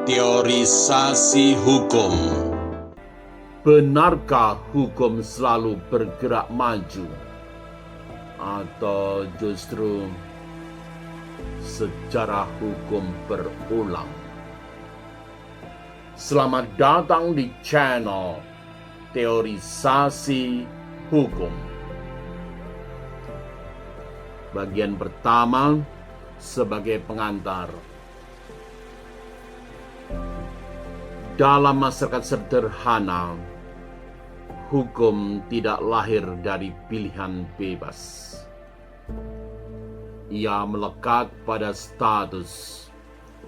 Teorisasi hukum. Benarkah hukum selalu bergerak maju? Atau justru sejarah hukum berulang? Selamat datang di channel Teorisasi Hukum. Bagian pertama sebagai pengantar. Dalam masyarakat sederhana, hukum tidak lahir dari pilihan bebas. Ia melekat pada status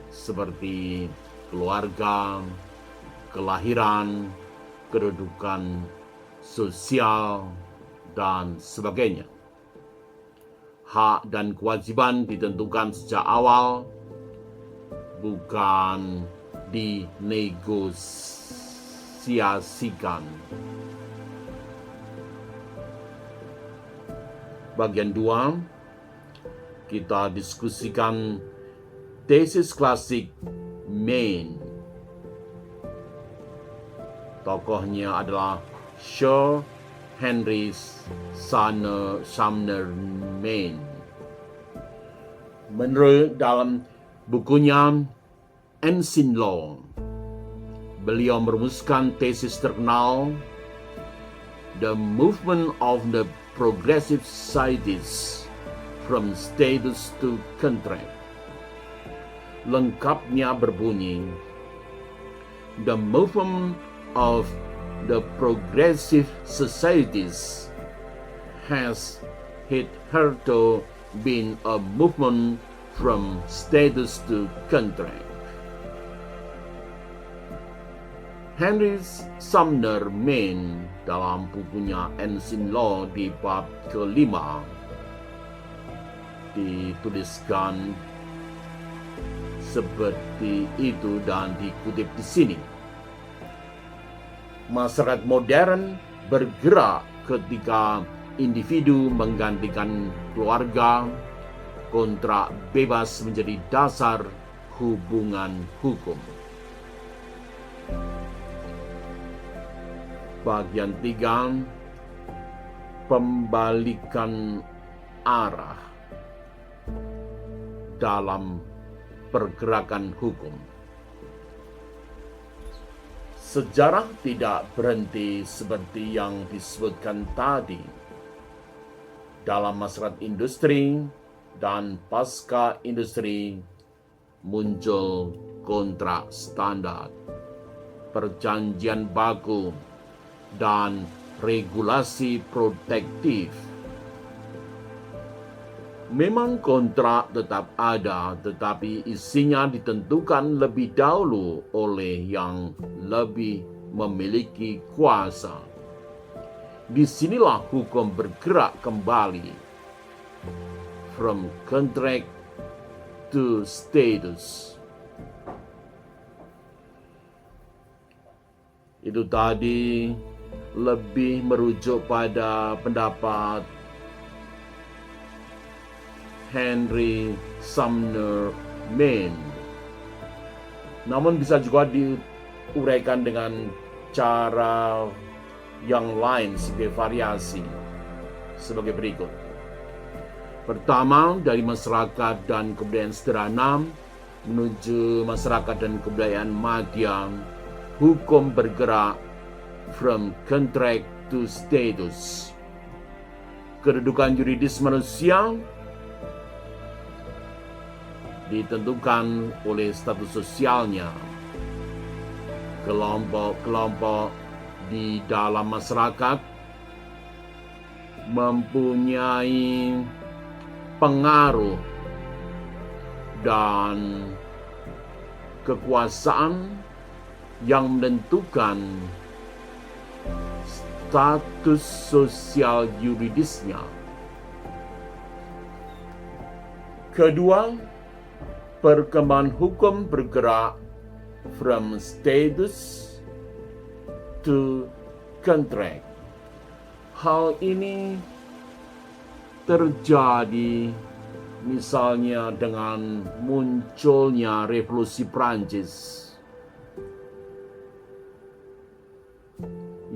seperti keluarga, kelahiran, kedudukan sosial, dan sebagainya. Hak dan kewajiban ditentukan sejak awal, bukan dinegosiasikan. Bagian 2, kita diskusikan tesis klasik Mayne. Tokohnya adalah Sir Henry Sumner Mayne. Menurut dalam bukunya Ancient Law, beliau merumuskan tesis terkenal The Movement of the Progressive Societies from Status to Contract. Lengkapnya berbunyi, The movement of the progressive societies has hitherto been a movement from status to contract. Henry Sumner Mayne dalam bukunya Ancient Law di bab kelima dituliskan seperti itu dan dikutip di sini. Masyarakat modern bergerak ketika individu menggantikan keluarga, kontrak bebas menjadi dasar hubungan hukum. Bagian 3, pembalikan arah dalam pergerakan hukum. Sejarah tidak berhenti seperti yang disebutkan tadi. Dalam masyarakat industri dan pasca industri muncul kontrak standar, perjanjian baku, dan regulasi protektif. Memang kontrak tetap ada, tetapi isinya ditentukan lebih dahulu oleh yang lebih memiliki kuasa. Disinilah hukum bergerak kembali, from contract to status. Itu tadi lebih merujuk pada pendapat Henry Sumner Mayne. Namun bisa juga diuraikan dengan cara yang lain sebagai variasi sebagai berikut. Pertama, dari masyarakat dan kebudayaan sederhana menuju masyarakat dan kebudayaan madya, hukum bergerak from contract to status. Kedudukan yuridis manusia ditentukan oleh status sosialnya. Kelompok-kelompok di dalam masyarakat mempunyai pengaruh dan kekuasaan yang menentukan status sosial yuridisnya. Kedua, perkembangan hukum bergerak from status to contract. Hal ini terjadi misalnya dengan munculnya revolusi Prancis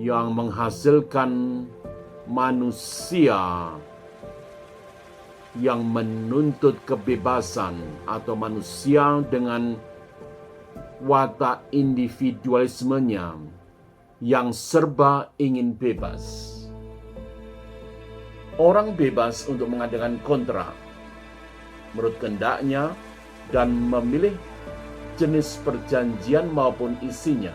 yang menghasilkan manusia yang menuntut kebebasan atau manusia dengan watak individualismenya yang serba ingin bebas. Orang bebas untuk mengadakan kontrak menurut kehendaknya dan memilih jenis perjanjian maupun isinya.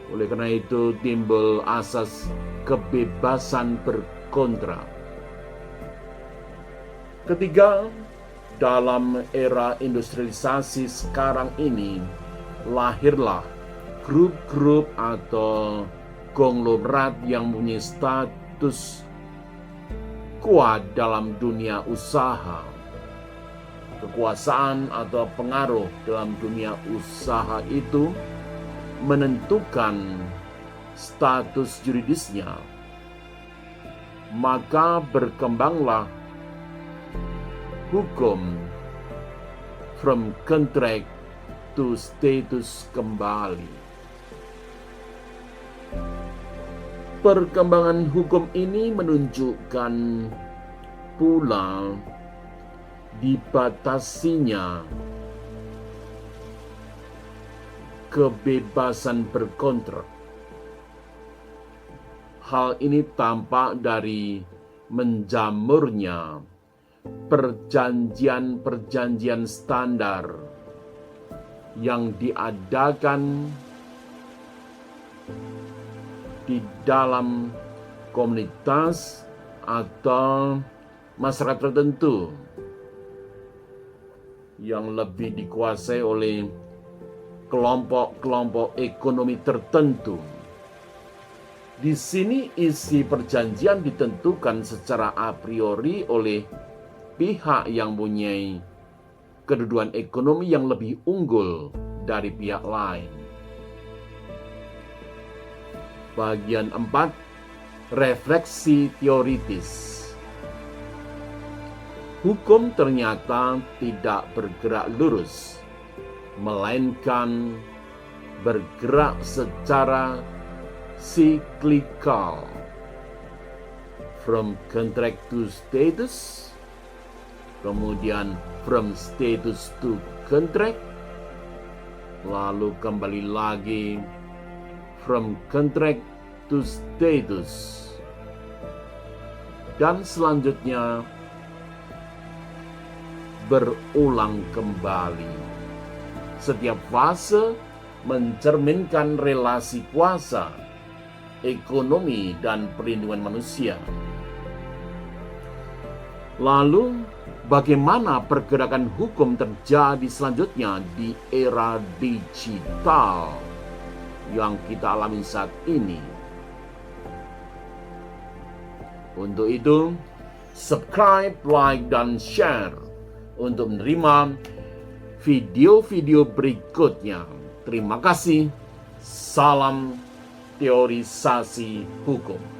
Oleh karena itu timbul asas kebebasan berkontrak. Ketiga, dalam era industrialisasi sekarang ini lahirlah grup-grup atau konglomerat yang mempunyai status kuat dalam dunia usaha. Kekuasaan atau pengaruh dalam dunia usaha itu menentukan status juridisnya. Maka berkembanglah hukum from contract to status kembali. Perkembangan hukum ini menunjukkan pula dibatasinya kebebasan berkontrak. Hal ini tampak dari menjamurnya perjanjian-perjanjian standar yang diadakan di dalam komunitas atau masyarakat tertentu yang lebih dikuasai oleh kelompok-kelompok ekonomi tertentu. Di sini isi perjanjian ditentukan secara a priori oleh pihak yang mempunyai kedudukan ekonomi yang lebih unggul dari pihak lain. Bagian 4, refleksi teoritis. Hukum ternyata tidak bergerak lurus, melainkan bergerak secara siklikal. From contract to status, kemudian from status to contract, lalu kembali lagi from contract to status, dan selanjutnya berulang kembali. Setiap fase mencerminkan relasi kuasa, ekonomi, dan perlindungan manusia. Lalu, bagaimana pergerakan hukum terjadi selanjutnya di era digital yang kita alami saat ini? Untuk itu, subscribe, like, dan share untuk menerima video-video berikutnya. Terima kasih. Salam teorisasi hukum.